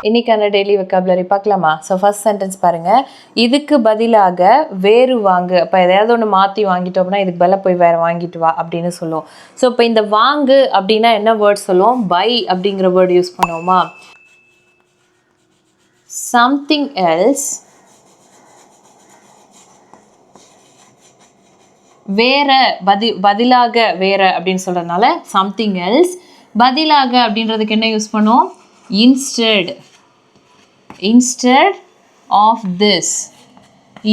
இன்னைக்கான daily vocabulary பார்க்கலாமா? So first sentence பாருங்கள். இதுக்கு பதிலாக வேறு வாங்கு. அப்போ எதையாவது ஒன்று மாற்றி வாங்கிட்டோம் அப்படின்னா இதுக்கு பதிலாக போய் வேறு வாங்கிட்டு வா அப்படின்னு சொல்லுவோம். ஸோ இப்போ இந்த வாங்கு அப்படின்னா என்ன வேர்ட் சொல்லுவோம்? பை அப்படிங்கிற வேர்டு யூஸ் பண்ணுவோமா? சம்திங் எல்ஸ், வேற பதிலாக வேற அப்படின்னு சொல்கிறதுனால சம்திங் எல்ஸ். பதிலாக அப்படின்றதுக்கு என்ன யூஸ் பண்ணுவோம்? Instead of this.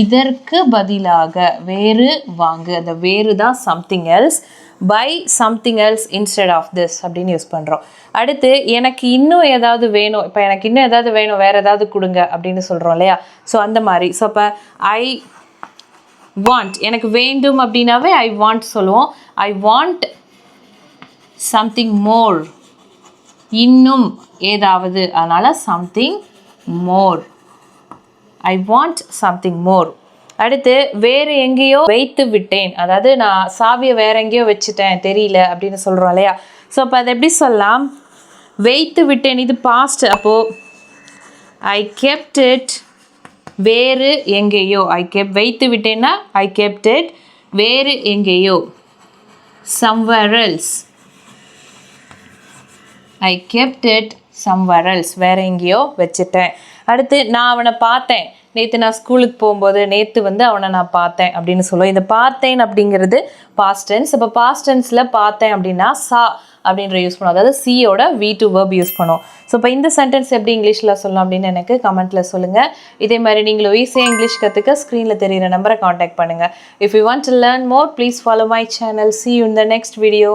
இதற்கு பதிலாக வேறு வாங்கு. அந்த வேறு தான் something else. By something else instead of this அப்படின்னு யூஸ் பண்ணுறோம். அடுத்து எனக்கு இன்னும் ஏதாவது வேணும். இப்போ எனக்கு இன்னும் ஏதாவது வேணும், வேறு ஏதாவது கொடுங்க அப்படின்னு சொல்கிறோம் இல்லையா? ஸோ அந்த மாதிரி. ஸோ இப்போ ஐ வாண்ட், எனக்கு வேண்டும் அப்படின்னாவே ஐ வாண்ட் சொல்லுவோம். ஐ வாண்ட் சம்திங் மோர், இன்னும் ஏதாவது, அதனால் something more. I want something more. அடுத்து வேறு எங்கேயோ வைத்து விட்டேன், அதாவது நான் சாவியை வேற எங்கேயோ வச்சுட்டேன் தெரியல அப்படின்னு சொல்கிறோம் இல்லையா? ஸோ அப்போ அதை எப்படி சொல்லலாம்? வைத்து விட்டேன், இது பாஸ்ட். அப்போது ஐ கெப்ட் இட் வேறு எங்கேயோ. வைத்து விட்டேன்னா ஐ கெப்ட் இட் வேறு எங்கேயோ. somewhere else. I kept it somewhere else. வேறு எங்கேயோ வச்சுட்டேன். அடுத்து நான் அவனை பார்த்தேன். நேற்று நான் ஸ்கூலுக்கு போகும்போது நேற்று அவனை நான் பார்த்தேன் அப்படின்னு சொல்லுவோம். இந்த பார்த்தேன் அப்படிங்கிறது பாஸ்ட் டென்ஸ். இப்போ பாஸ்ட் டென்ஸில் பார்த்தேன் அப்படின்னா சா அப்படின்ற யூஸ் பண்ணுவோம். அதாவது சியோட V2 verb யூஸ் பண்ணுவோம். ஸோ இப்போ இந்த சென்டென்ஸ் எப்படி இங்கிலீஷில் சொல்லலாம் அப்படின்னு எனக்கு கமெண்ட்டில் சொல்லுங்கள். இதே மாதிரி நீங்களும் ஈஸியாக இங்கிலீஷ் கற்றுக்க ஸ்க்ரீனில் தெரிகிற நம்பரை காண்டாக்ட் பண்ணுங்கள். If you want to learn more, please follow my channel. See you in the next video.